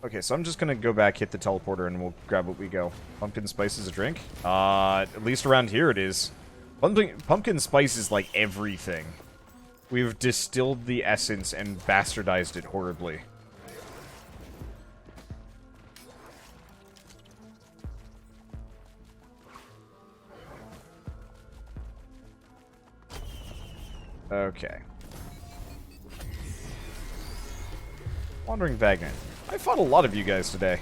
Okay, so I'm just gonna go back, hit the teleporter, and we'll grab what we go. Pumpkin spice is a drink? At least around here it is. Pumpkin spice is like everything. We've distilled the essence and bastardized it horribly. Okay. Wandering Vagrant. I fought a lot of you guys today.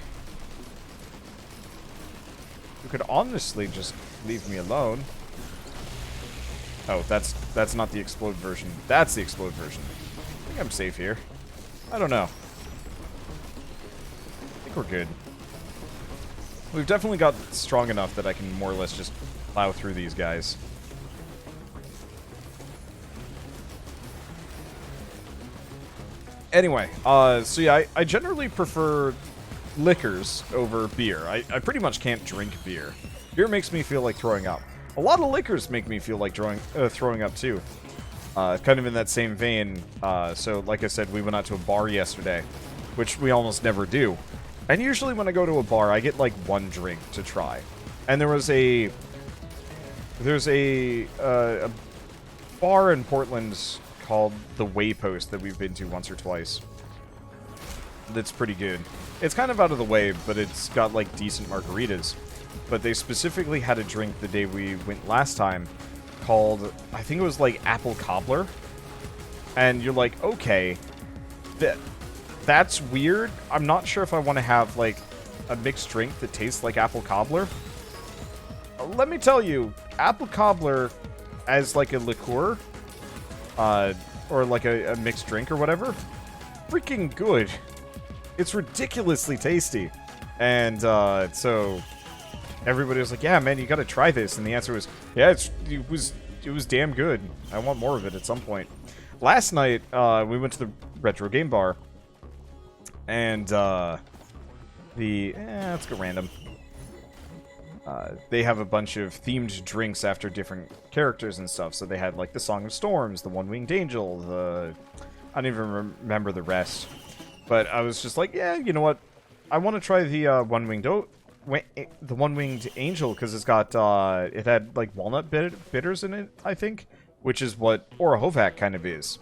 You could honestly just leave me alone. Oh, that's not the explode version. That's the explode version. I think I'm safe here. I don't know. I think we're good. We've definitely got strong enough that I can more or less just plow through these guys. Anyway, so yeah, I generally prefer liquors over beer. I pretty much can't drink beer. Beer makes me feel like throwing up. A lot of liquors make me feel like throwing up too. Kind of in that same vein, so like I said, we went out to a bar yesterday, which we almost never do. And usually when I go to a bar, I get like one drink to try. And there's a bar in Portland called the Waypost that we've been to once or twice. That's pretty good. It's kind of out of the way, but it's got like decent margaritas. But they specifically had a drink the day we went last time called, I think it was like apple cobbler. And you're like, okay, that's weird. I'm not sure if I want to have like a mixed drink that tastes like apple cobbler. Let me tell you, apple cobbler as like a liqueur, or like a mixed drink or whatever, freaking good. It's ridiculously tasty. And so everybody was like, yeah, man, you gotta try this. And the answer was, yeah, it was damn good. I want more of it at some point. Last night, we went to the retro game bar. And let's go random. They have a bunch of themed drinks after different characters and stuff. So they had like the Song of Storms, the One-Winged Angel, I don't even remember the rest. But I was just like, yeah, you know what? I want to try the One-Winged Angel because it's got it had like walnut bitters in it, I think, which is what Ora Hovac kind of is.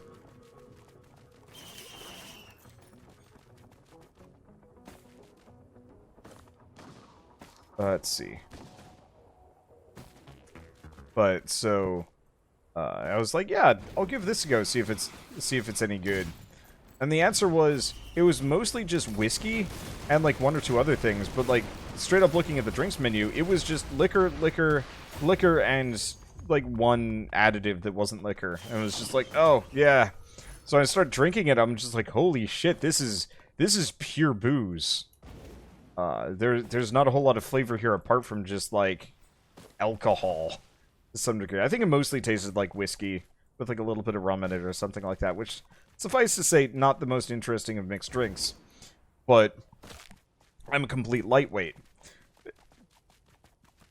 Let's see. But so I was like, yeah, I'll give this a go, see if it's any good. And the answer was, it was mostly just whiskey and like one or two other things, but like straight up looking at the drinks menu, it was just liquor, and like one additive that wasn't liquor. And it was just like, oh yeah. So I started drinking it. I'm just like, holy shit, this is pure booze. There's not a whole lot of flavor here apart from just like alcohol to some degree. I think it mostly tasted like whiskey with like a little bit of rum in it or something like that, which, suffice to say, not the most interesting of mixed drinks. But I'm a complete lightweight.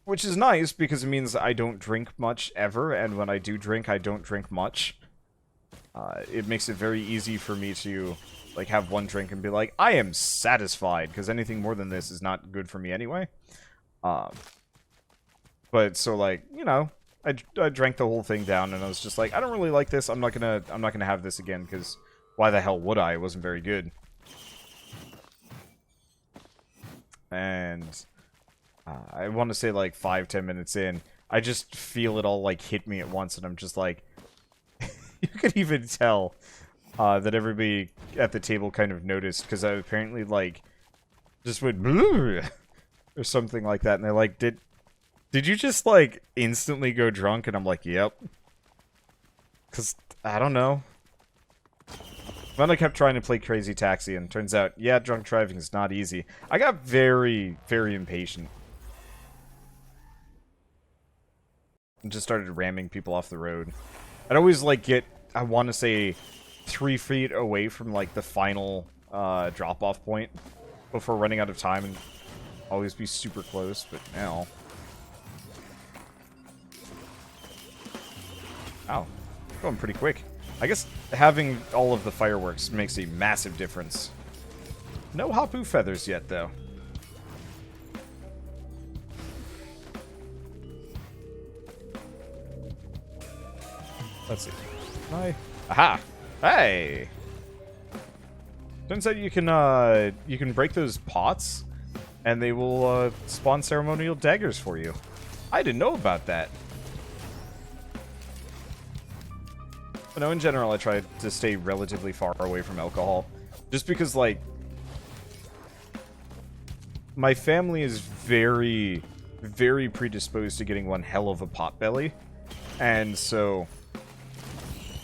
Which is nice, because it means I don't drink much ever, and when I do drink, I don't drink much. It makes it very easy for me to like have one drink and be like, I am satisfied, because anything more than this is not good for me anyway. But so like, you know, I drank the whole thing down, and I was just like, I don't really like this. I'm not gonna have this again, because why the hell would I? It wasn't very good. And I want to say like 5-10 minutes in, I just feel it all like hit me at once, and I'm just like, you could even tell that everybody at the table kind of noticed, because I apparently like just went or something like that, and they're like, Did you just, like, instantly go drunk? And I'm like, yep. Because, I don't know. Then I kept trying to play Crazy Taxi, and turns out, yeah, drunk driving is not easy. I got very, very impatient. And just started ramming people off the road. I'd always, like, get, I want to say, 3 feet away from, like, the final drop-off point before running out of time, and always be super close, but now... Ow. Going pretty quick. I guess having all of the fireworks makes a massive difference. No Hapu feathers yet, though. Let's see. Hi. Aha! Hey! Turns out you can break those pots, and they will spawn ceremonial daggers for you. I didn't know about that. But no, in general, I try to stay relatively far away from alcohol. Just because, like, my family is very, very predisposed to getting one hell of a potbelly. And so,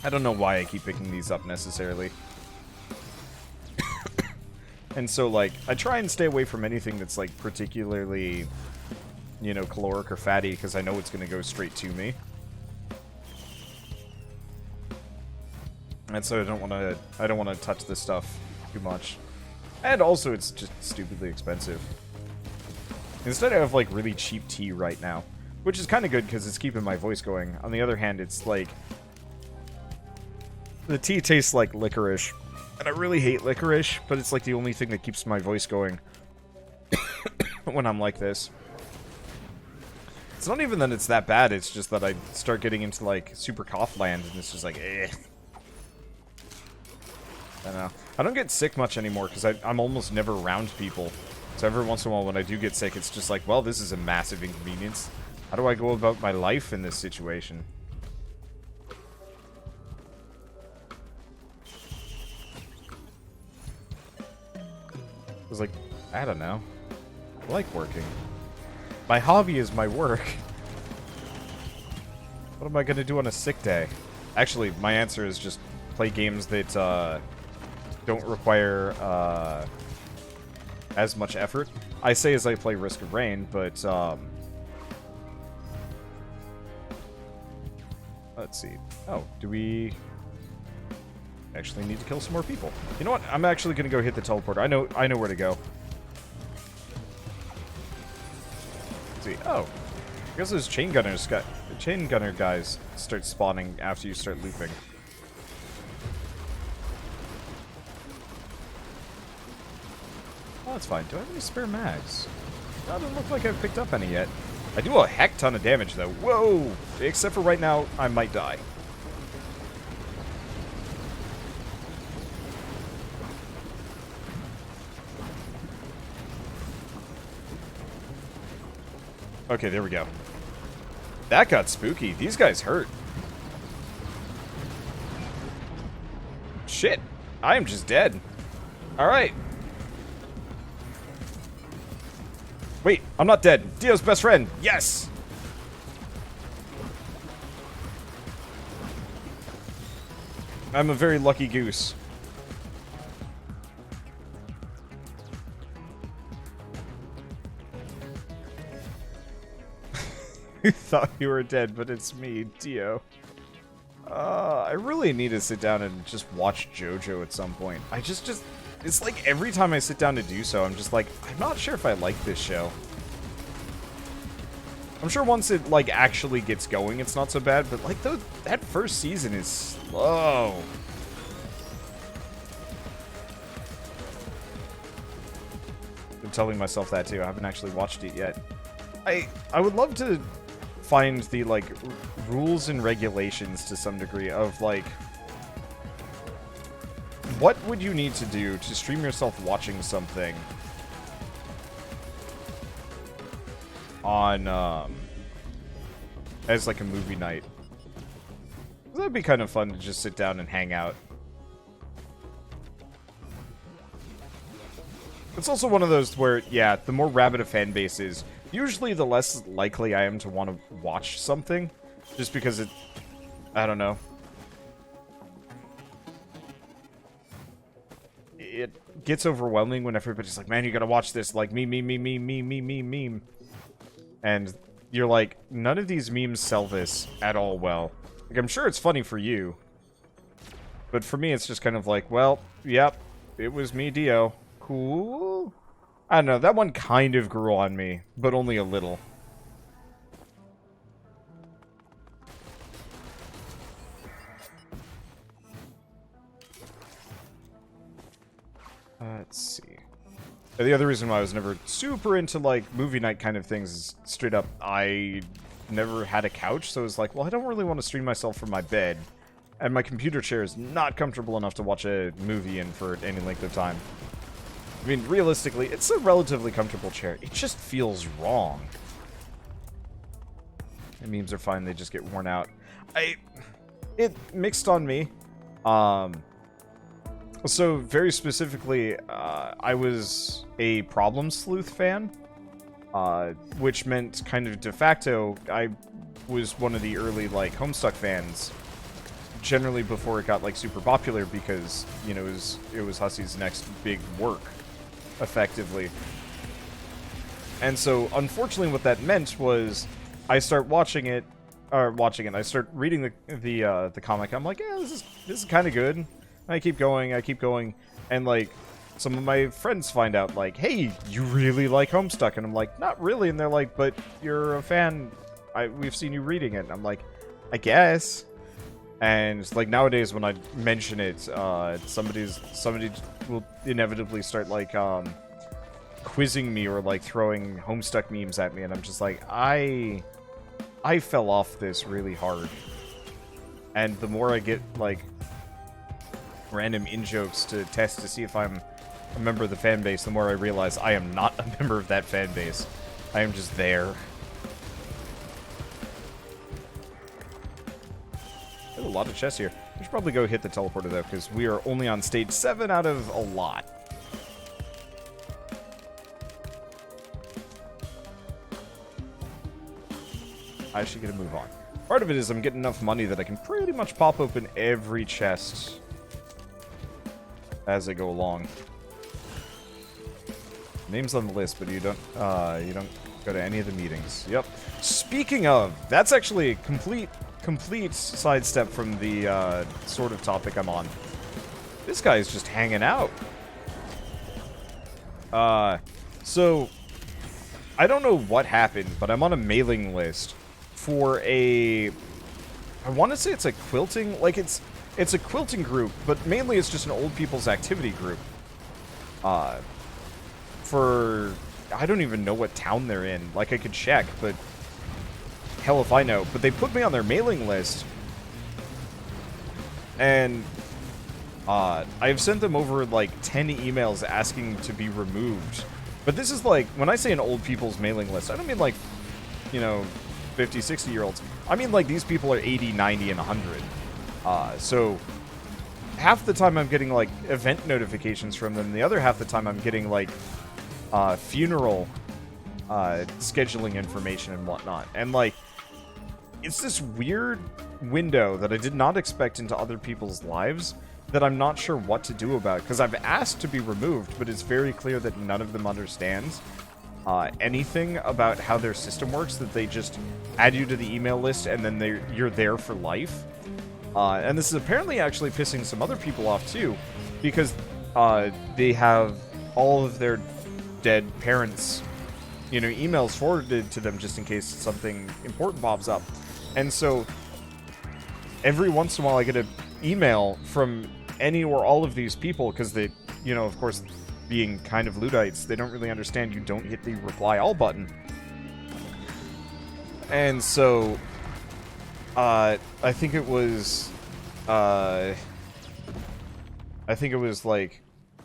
I don't know why I keep picking these up necessarily. And so, like, I try and stay away from anything that's, like, particularly, you know, caloric or fatty, because I know it's going to go straight to me. And so I don't want to touch this stuff too much. And also, it's just stupidly expensive. Instead, I have, like, really cheap tea right now, which is kind of good because it's keeping my voice going. On the other hand, it's, like, the tea tastes like licorice. And I really hate licorice, but it's like the only thing that keeps my voice going when I'm like this. It's not even that it's that bad, it's just that I start getting into like super cough land and it's just like, eh. I don't know. I don't get sick much anymore because I'm almost never around people. So every once in a while when I do get sick, it's just like, well, this is a massive inconvenience. How do I go about my life in this situation? I was like, I don't know. I like working. My hobby is my work. What am I going to do on a sick day? Actually, my answer is just play games that don't require as much effort. I say as I play Risk of Rain, but let's see. Oh, do we actually need to kill some more people? You know what? I'm actually going to go hit the teleporter. I know where to go. Let's see. Oh, I guess those chain gunner guys start spawning after you start looping. Oh, that's fine. Do I have any spare mags? Doesn't look like I've picked up any yet. I do a heck ton of damage though. Whoa! Except for right now, I might die. Okay, there we go. That got spooky. These guys hurt. Shit. I am just dead. Alright. Wait, I'm not dead. Dio's best friend. Yes! I'm a very lucky goose. You thought you were dead, but it's me, Dio. I really need to sit down and just watch JoJo at some point. It's like every time I sit down to do so, I'm just like, I'm not sure if I like this show. I'm sure once it, like, actually gets going, it's not so bad, but, like, that first season is slow. I'm telling myself that, too. I haven't actually watched it yet. I would love to find the, like, rules and regulations to some degree of, like, what would you need to do to stream yourself watching something on, as, like, a movie night? That'd be kind of fun to just sit down and hang out. It's also one of those where, yeah, the more rabid a fan base is, usually the less likely I am to want to watch something, just because I don't know. It gets overwhelming when everybody's like, man, you gotta watch this, like, meme. And you're like, none of these memes sell this at all well. Like, I'm sure it's funny for you. But for me, it's just kind of like, well, yep, it was me, Dio. Cool. I don't know, that one kind of grew on me, but only a little. Let's see. The other reason why I was never super into, like, movie night kind of things is straight up, I never had a couch, so it was like, well, I don't really want to stream myself from my bed. And my computer chair is not comfortable enough to watch a movie in for any length of time. I mean, realistically, it's a relatively comfortable chair. It just feels wrong. The memes are fine, they just get worn out. It mixed on me. So, very specifically, I was a Problem Sleuth fan, which meant kind of de facto, I was one of the early, like, Homestuck fans, generally before it got, like, super popular, because, you know, it was Hussey's next big work, effectively. And so, unfortunately, what that meant was, I start watching it, I start reading the comic, I'm like, yeah, this is kind of good. I keep going, and, like, some of my friends find out, like, hey, you really like Homestuck, and I'm like, not really, and they're like, but you're a fan, we've seen you reading it, and I'm like, I guess, and, like, nowadays, when I mention it, somebody will inevitably start, like, quizzing me, or, like, throwing Homestuck memes at me, and I'm just like, I fell off this really hard, and the more I get, like, random in-jokes to test to see if I'm a member of the fan base, the more I realize I am not a member of that fan base. I am just there. There's a lot of chests here. We should probably go hit the teleporter, though, because we are only on stage 7 out of a lot. I should get a move on. Part of it is I'm getting enough money that I can pretty much pop open every chest as I go along. Name's on the list, but you don't go to any of the meetings. Yep. Speaking of, that's actually a complete sidestep from the sort of topic I'm on. This guy is just hanging out. So I don't know what happened, but I'm on a mailing list for I want to say it's a quilting, like it's a quilting group, but mainly it's just an old people's activity group. For, I don't even know what town they're in. Like, I could check, but hell if I know. But they put me on their mailing list, and I've sent them over, like, 10 emails asking to be removed. But this is, like, when I say an old people's mailing list, I don't mean, like, you know, 50, 60-year-olds. I mean, like, these people are 80, 90, and 100. So half the time I'm getting, like, event notifications from them. The other half the time I'm getting, like, funeral scheduling information and whatnot. And, like, it's this weird window that I did not expect into other people's lives that I'm not sure what to do about. Because I've asked to be removed, but it's very clear that none of them understands anything about how their system works, that they just add you to the email list and then you're there for life. And this is apparently actually pissing some other people off too, because they have all of their dead parents, you know, emails forwarded to them just in case something important pops up. And so every once in a while I get an email from any or all of these people, because they, you know, of course, being kind of Luddites, they don't really understand you don't hit the reply all button. And so I think it was like,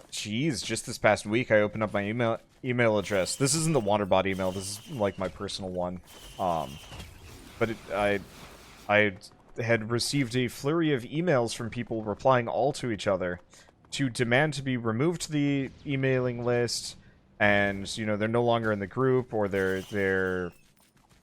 geez, just this past week I opened up my email address. This isn't the Wanderbot email, this is like my personal one. But I had received a flurry of emails from people replying all to each other to demand to be removed to the emailing list, and, you know, they're no longer in the group, or their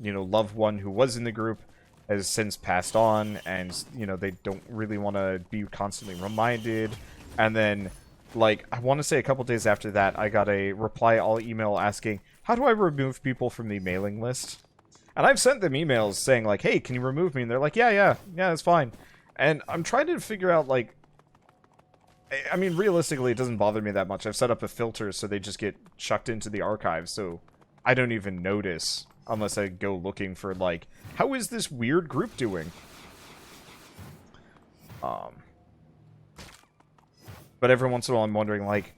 you know, loved one who was in the group has since passed on, and, you know, they don't really want to be constantly reminded. And then, like, I want to say a couple days after that, I got a reply all email asking, how do I remove people from the mailing list? And I've sent them emails saying, like, hey, can you remove me? And they're like, yeah, it's fine. And I'm trying to figure out, like, I mean, realistically, it doesn't bother me that much. I've set up a filter so they just get chucked into the archive, so I don't even notice unless I go looking for, like, how is this weird group doing? But every once in a while I'm wondering, like,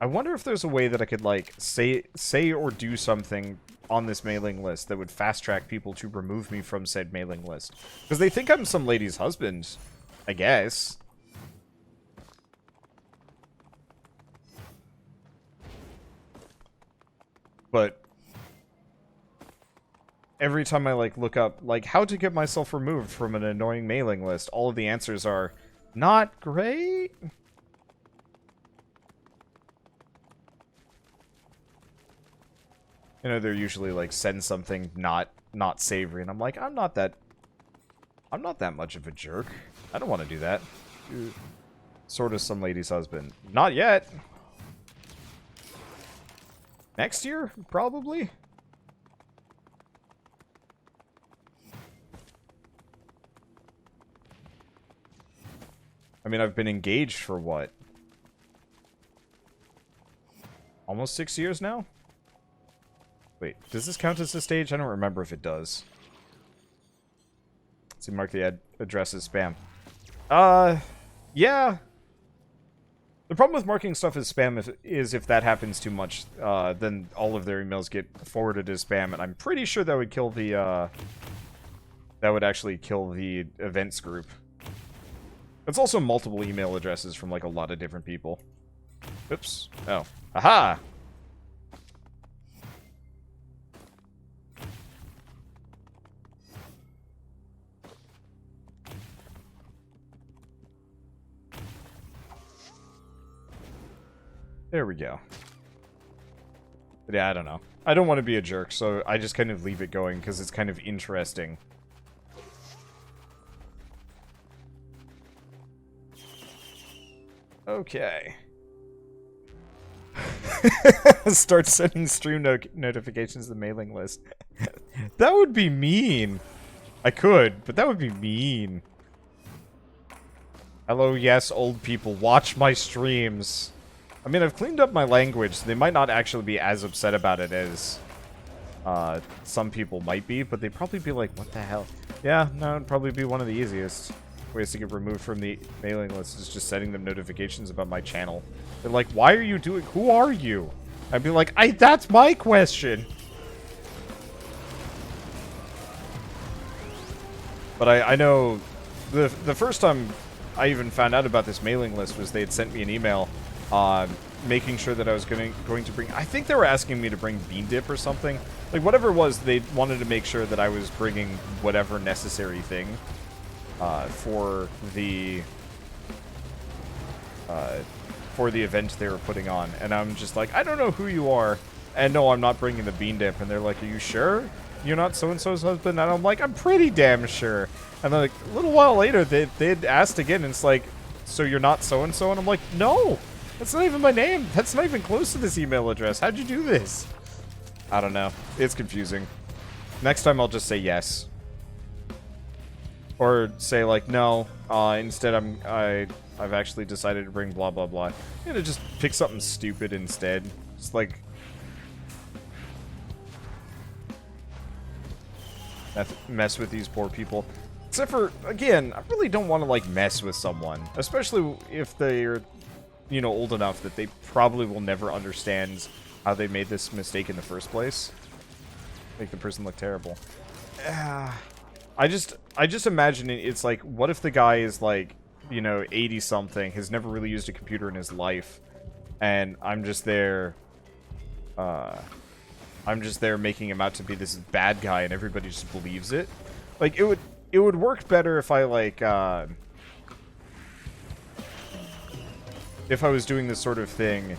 I wonder if there's a way that I could, like, say or do something on this mailing list that would fast-track people to remove me from said mailing list. Because they think I'm some lady's husband, I guess. But every time I, like, look up, like, how to get myself removed from an annoying mailing list, all of the answers are, not great? You know, they're usually, like, send something not savory, and I'm like, I'm not that much of a jerk. I don't want to do that. Sort of some lady's husband. Not yet. Next year, probably? I mean, I've been engaged for what? Almost 6 years now? Wait, does this count as a stage? I don't remember if it does. Let's see, mark the address as spam. Yeah. The problem with marking stuff as spam is if that happens too much, then all of their emails get forwarded as spam, and I'm pretty sure that would kill the, that would actually kill the events group. It's also multiple email addresses from, like, a lot of different people. Oops. Oh. Aha! There we go. But yeah, I don't know. I don't want to be a jerk, so I just kind of leave it going, because it's kind of interesting. Okay. Start sending stream notifications to the mailing list. That would be mean. I could, but that would be mean. Hello, yes, old people. Watch my streams. I mean, I've cleaned up my language, so they might not actually be as upset about it as some people might be, but they'd probably be like, what the hell? Yeah, no, it'd probably be one of the easiest ways to get removed from the mailing list is just sending them notifications about my channel. They're like, why are you doing... Who are you? I'd be like, that's my question! But I know... The first time I even found out about this mailing list was they had sent me an email making sure that I was going to bring... I think they were asking me to bring bean dip or something. Like, whatever it was, they wanted to make sure that I was bringing whatever necessary thing for the event they were putting on. And I'm just like, I don't know who you are. And no, I'm not bringing the bean dip. And they're like, are you sure you're not so-and-so's husband? And I'm like, I'm pretty damn sure. And then, like, a little while later, they'd asked again, and it's like, so you're not so-and-so? And I'm like, no! That's not even my name. That's not even close to this email address. How'd you do this? I don't know. It's confusing. Next time I'll just say yes. Or say, like, no. Instead, I've actually decided to bring blah, blah, blah. I'm gonna just pick something stupid instead. Just, like... mess with these poor people. Except for, again, I really don't want to, like, mess with someone. Especially if they're... you know, old enough that they probably will never understand how they made this mistake in the first place. Make the person look terrible. I just imagine it's like, what if the guy is like, you know, 80-something, has never really used a computer in his life, and I'm just there making him out to be this bad guy, and everybody just believes it. Like, it would work better if I, like, if I was doing this sort of thing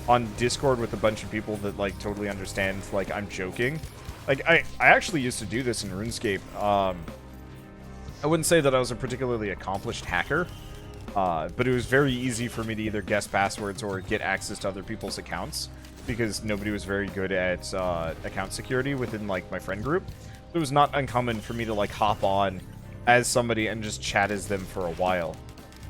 on Discord with a bunch of people that, like, totally understand, like, I'm joking. Like, I actually used to do this in RuneScape. I wouldn't say that I was a particularly accomplished hacker, but it was very easy for me to either guess passwords or get access to other people's accounts, because nobody was very good at account security within, like, my friend group. It was not uncommon for me to, like, hop on as somebody and just chat as them for a while.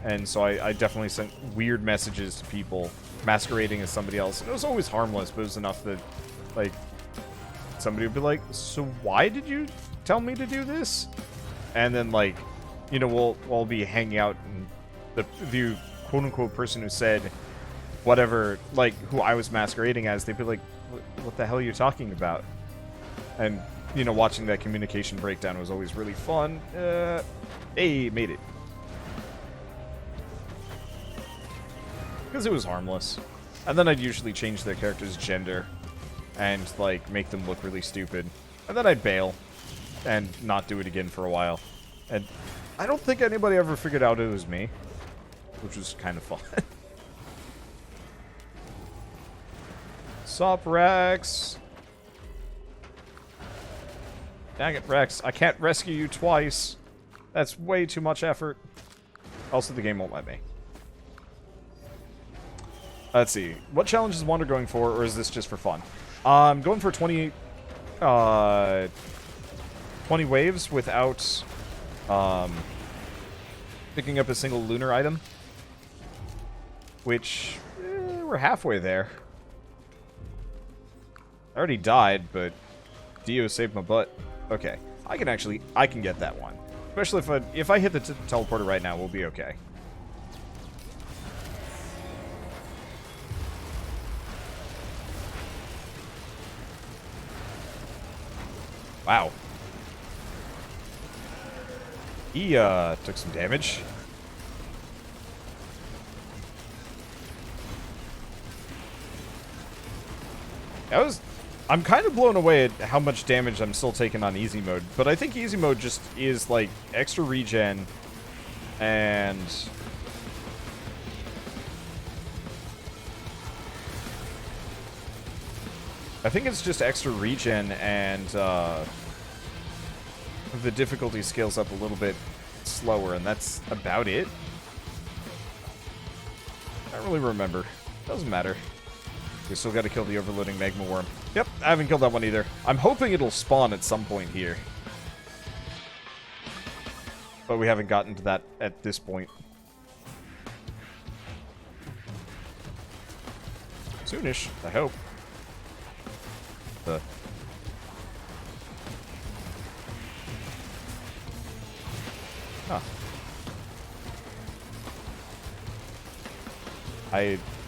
And so I definitely sent weird messages to people masquerading as somebody else. And it was always harmless, but it was enough that, like, somebody would be like, so why did you tell me to do this? And then, like, you know, we'll be hanging out, and the quote-unquote person who said, whatever, like, who I was masquerading as, they'd be like, what the hell are you talking about? And, you know, watching that communication breakdown was always really fun. Hey, made it. Because it was harmless. And then I'd usually change their character's gender and, like, make them look really stupid. And then I'd bail and not do it again for a while. And I don't think anybody ever figured out it was me, which was kind of fun. Sup, Rex? Dang it, Rex. I can't rescue you twice. That's way too much effort. Also, the game won't let me. Let's see. What challenge is Wander going for, or is this just for fun? I'm going for 20 waves without picking up a single lunar item. Which, we're halfway there. I already died, but Dio saved my butt. Okay, I can get that one. Especially if I hit the teleporter right now, we'll be okay. Wow. He took some damage. I'm kind of blown away at how much damage I'm still taking on easy mode, but I think easy mode just is like extra regen and I think it's just extra regen and the difficulty scales up a little bit slower, and that's about it. I don't really remember. Doesn't matter. We still got to kill the overloading magma worm. Yep, I haven't killed that one either. I'm hoping it'll spawn at some point here. But we haven't gotten to that at this point. Soonish, I hope. Huh.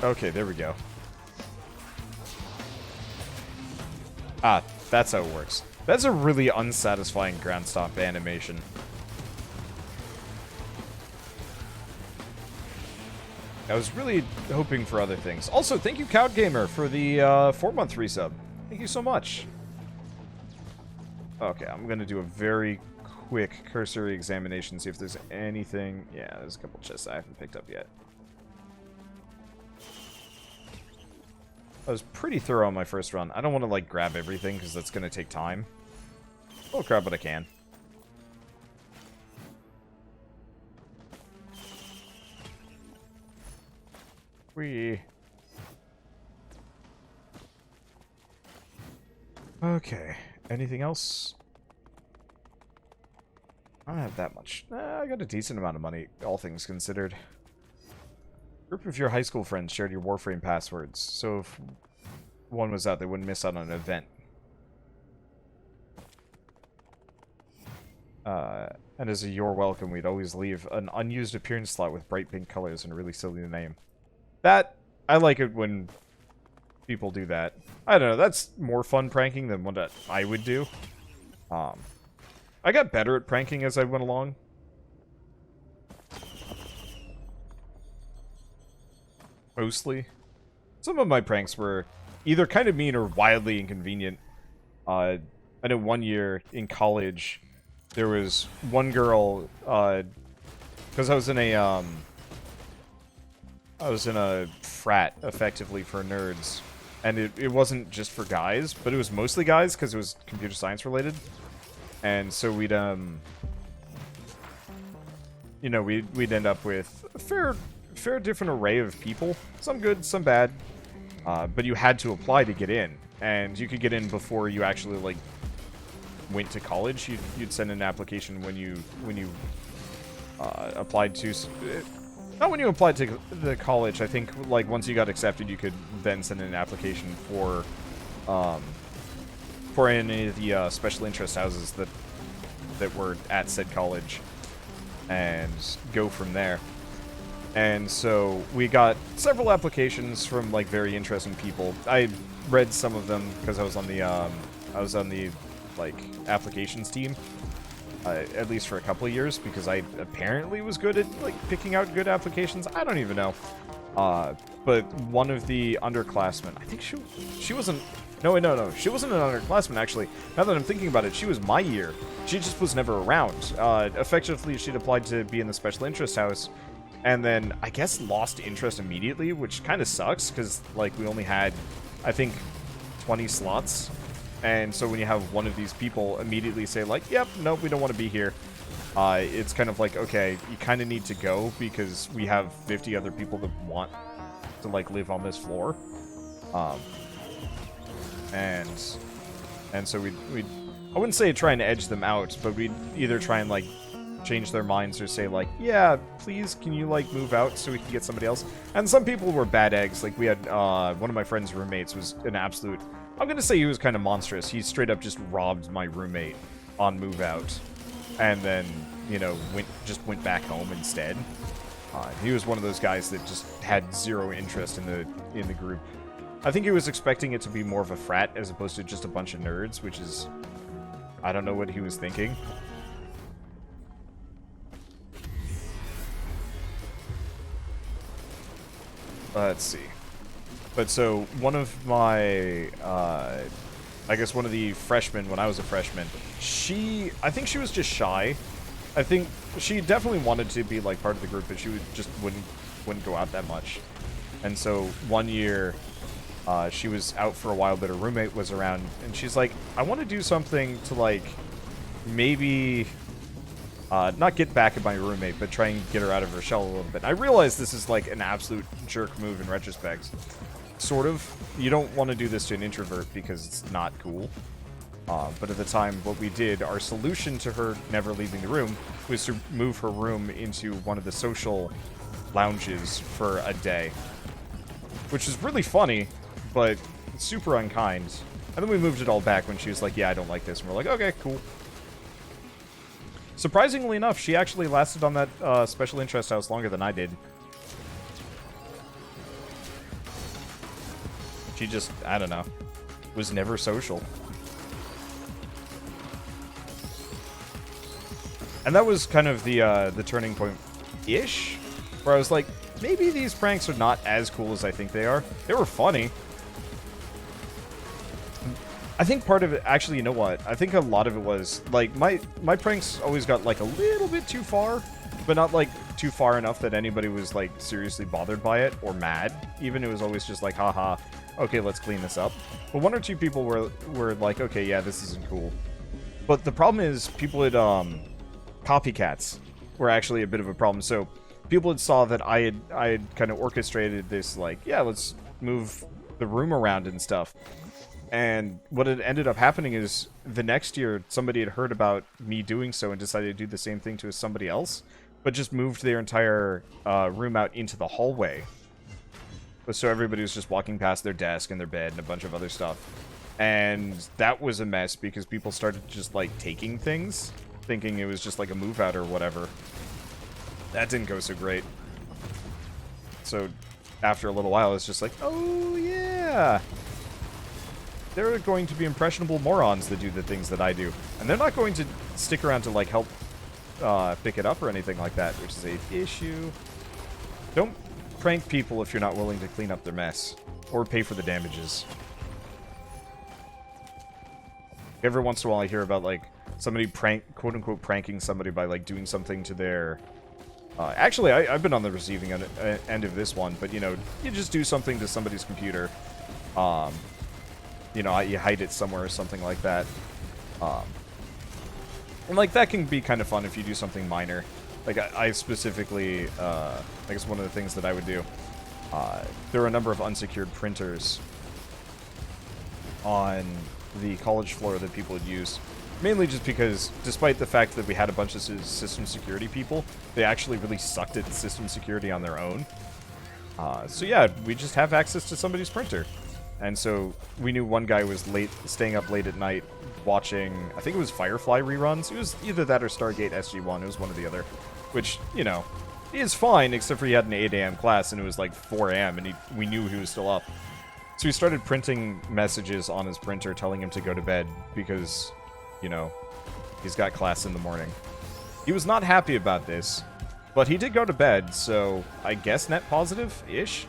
Okay, there we go. Ah, that's how it works. That's a really unsatisfying ground stomp animation. I was really hoping for other things. Also, thank you, Cowd Gamer, for the 4-month resub. Thank you so much. Okay, I'm gonna do a very quick cursory examination, see if there's anything. Yeah, there's a couple chests I haven't picked up yet. I was pretty thorough on my first run. I don't want to, like, grab everything, because that's going to take time. I'll grab what I can. Okay. Anything else? I don't have that much. I got a decent amount of money, all things considered. Group of your high school friends shared your Warframe passwords, so if one was out, they wouldn't miss out on an event. And as a you're welcome, we'd always leave an unused appearance slot with bright pink colors and a really silly name. That, I like it when people do that. I don't know, that's more fun pranking than what I would do. I got better at pranking as I went along. Mostly. Some of my pranks were either kind of mean or wildly inconvenient. I know one year in college, there was one girl, because I was in a frat, effectively, for nerds. And it wasn't just for guys, but it was mostly guys, because it was computer science related. And so we'd, you know, we'd end up with a fair different array of people. Some good, some bad. But you had to apply to get in. And you could get in before you actually, like, went to college. You'd send an application when you applied to... Not when you applied to the college. I think, like, once you got accepted, you could then send an application for any of the special interest houses that were at said college and go from there. And so we got several applications from like very interesting people. I read some of them because I was on the like applications team, at least for a couple of years, because I apparently was good at like picking out good applications. I don't even know. But one of the underclassmen, I think she wasn't. No, she wasn't an underclassman, actually. Now that I'm thinking about it, she was my year. She just was never around. Effectively, she'd applied to be in the special interest house, and then, I guess, lost interest immediately, which kind of sucks, because, like, we only had, I think, 20 slots. And so when you have one of these people immediately say, like, yep, nope, we don't want to be here, it's kind of like, okay, you kind of need to go, because we have 50 other people that want to, like, live on this floor. And so we'd I wouldn't say try and edge them out, but we'd either try and like change their minds or say like, yeah, please can you like move out so we can get somebody else. And some people were bad eggs. Like we had one of my friend's roommates was an absolute, I'm gonna say he was kind of monstrous. He straight up just robbed my roommate on move out, and then, you know, went back home instead. He was one of those guys that just had zero interest in the group. I think he was expecting it to be more of a frat as opposed to just a bunch of nerds, which is, I don't know what he was thinking. Let's see. But so, one of my, I guess one of the freshmen, when I was a freshman, I think she was just shy. I think she definitely wanted to be, like, part of the group, but she wouldn't go out that much. And so, one year, she was out for a while, but her roommate was around, and she's like, I want to do something to, like, maybe, not get back at my roommate, but try and get her out of her shell a little bit. I realize this is, like, an absolute jerk move in retrospect. Sort of. You don't want to do this to an introvert because it's not cool. But at the time, what we did, our solution to her never leaving the room, was to move her room into one of the social lounges for a day. Which is really funny, but super unkind. And then we moved it all back when she was like, yeah, I don't like this. And we're like, okay, cool. Surprisingly enough, she actually lasted on that special interest house longer than I did. She just, I don't know, was never social. And that was kind of the turning point-ish, where I was like, maybe these pranks are not as cool as I think they are. They were funny. I think part of it, actually, you know what? I think a lot of it was, like, my pranks always got, like, a little bit too far, but not, like, too far enough that anybody was, like, seriously bothered by it, or mad. Even it was always just like, haha, okay, let's clean this up. But one or two people were like, okay, yeah, this isn't cool. But the problem is, people had, copycats were actually a bit of a problem. So, people had saw that I had kind of orchestrated this, like, yeah, let's move the room around and stuff. And what had ended up happening is, the next year, somebody had heard about me doing so and decided to do the same thing to somebody else, but just moved their entire room out into the hallway. So everybody was just walking past their desk and their bed and a bunch of other stuff. And that was a mess because people started just, like, taking things, thinking it was just, like, a move out or whatever. That didn't go so great. So, after a little while, it's just like, oh, yeah! There are going to be impressionable morons that do the things that I do. And they're not going to stick around to, like, help pick it up or anything like that, which is an issue. Don't prank people if you're not willing to clean up their mess. Or pay for the damages. Every once in a while I hear about, like, somebody quote-unquote pranking somebody by, like, doing something to their... actually, I've been on the receiving end of this one, but, you know, you just do something to somebody's computer. You know, you hide it somewhere or something like that. And, like, that can be kind of fun if you do something minor. Like, I specifically, I guess one of the things that I would do, there were a number of unsecured printers on the college floor that people would use. Mainly just because, despite the fact that we had a bunch of system security people, they actually really sucked at system security on their own. So yeah, we just have access to somebody's printer. And so, we knew one guy was staying up late at night, watching, I think it was Firefly reruns. It was either that or Stargate SG-1, it was one or the other. Which, you know, He is fine, except for he had an 8 a.m. class, and it was like 4 a.m., and we knew he was still up. So he started printing messages on his printer telling him to go to bed, because, you know, he's got class in the morning. He was not happy about this, but he did go to bed, so I guess net positive-ish?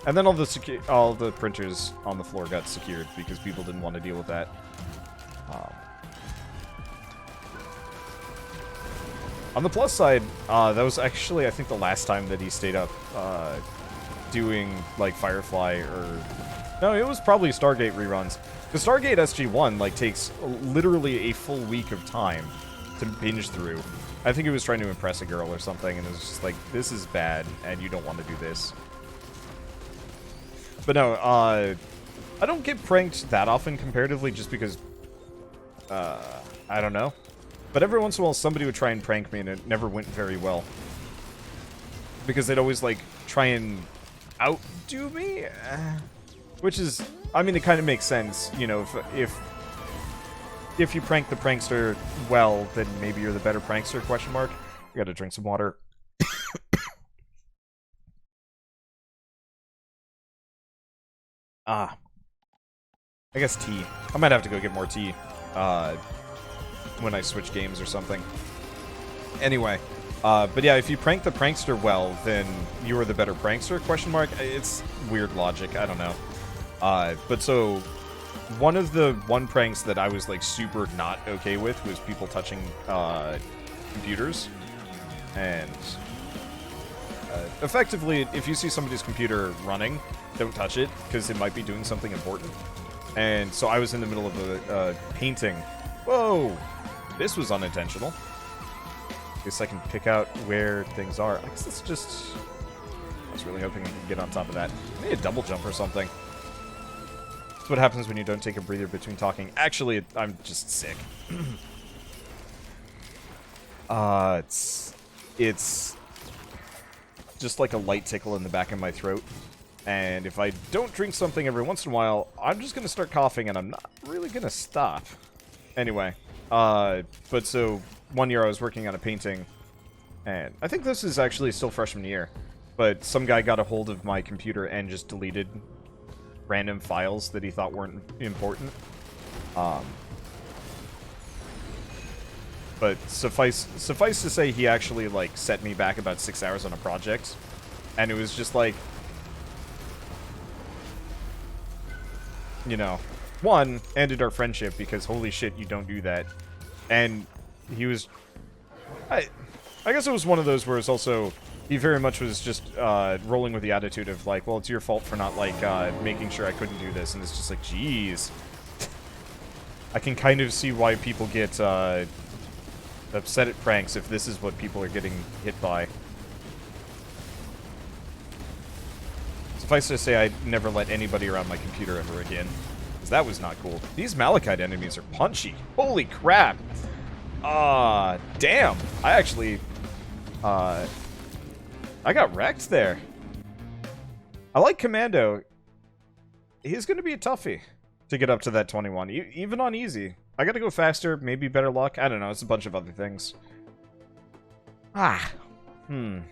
And then all the printers on the floor got secured because people didn't want to deal with that. On the plus side, that was actually, I think, the last time that he stayed up doing, like, Firefly or... No, it was probably Stargate reruns. The Stargate SG-1, like, takes literally a full week of time to binge through. I think he was trying to impress a girl or something, and it was just like, this is bad, and you don't want to do this. But no, I don't get pranked that often comparatively just because, I don't know. But every once in a while, somebody would try and prank me, and it never went very well. Because they'd always, like, try and outdo me? Which is, I mean, it kind of makes sense, you know, if you prank the prankster well, then maybe you're the better prankster, question mark. I gotta drink some water. I guess tea. I might have to go get more tea, when I switch games or something. Anyway, but yeah, if you prank the prankster well, then you are the better prankster, question mark. It's weird logic, I don't know. But so, one of the pranks that I was, like, super not okay with was people touching, computers. And, effectively, if you see somebody's computer running, don't touch it, because it might be doing something important. And so I was in the middle of a painting. Whoa! This was unintentional. I guess I can pick out where things are. I guess it's just... I was really hoping I could get on top of that. Maybe a double jump or something. That's what happens when you don't take a breather between talking. Actually, I'm just sick. It's just like a light tickle in the back of my throat. And if I don't drink something every once in a while, I'm just going to start coughing, and I'm not really going to stop. Anyway, but so, one year I was working on a painting, and I think this is actually still freshman year, but some guy got a hold of my computer and just deleted random files that he thought weren't important. But suffice to say, he actually, like, set me back about 6 hours on a project, and it was just like, you know, one, ended our friendship because holy shit, you don't do that. And he was... I guess it was one of those where it's also... He very much was just rolling with the attitude of like, well, it's your fault for not, like, making sure I couldn't do this. And it's just like, jeez. I can kind of see why people get upset at pranks if this is what people are getting hit by. Suffice to say, I'd never let anybody around my computer ever again. Because that was not cool. These Malachite enemies are punchy. Holy crap! Damn! I actually... I got wrecked there. I like Commando. He's gonna be a toughie to get up to that 21, even on easy. I gotta go faster, maybe better luck. I don't know, it's a bunch of other things. I'm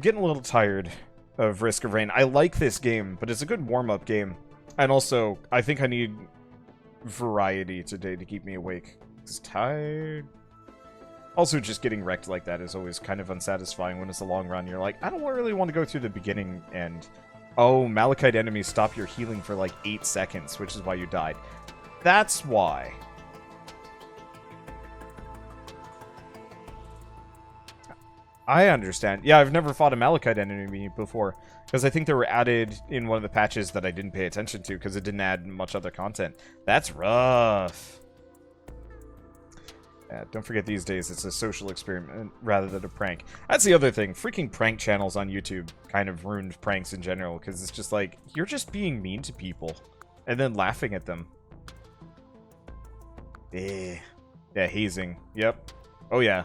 getting a little tired of Risk of Rain. I like this game, but it's a good warm-up game. And also, I think I need variety today to keep me awake. It's tired. Also, just getting wrecked like that is always kind of unsatisfying when it's a long run. You're like, I don't really want to go through the beginning and... Oh, Malachite enemies stop your healing for like 8 seconds, which is why you died. That's why. I understand. Yeah, I've never fought a Malachite enemy before, because I think they were added in one of the patches that I didn't pay attention to, because it didn't add much other content. That's rough. Yeah, don't forget these days it's a social experiment rather than a prank. That's the other thing. Freaking prank channels on YouTube kind of ruined pranks in general, because it's just like, you're just being mean to people, and then laughing at them. Yeah, hazing. Yep. Oh yeah.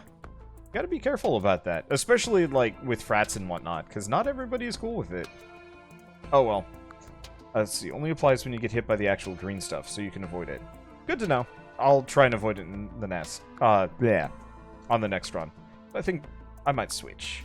Gotta be careful about that. Especially, like, with frats and whatnot, because not everybody is cool with it. Oh well. Let's see. Only applies when you get hit by the actual green stuff, so you can avoid it. Good to know. I'll try and avoid it in the next. Yeah, on the next run. I think I might switch.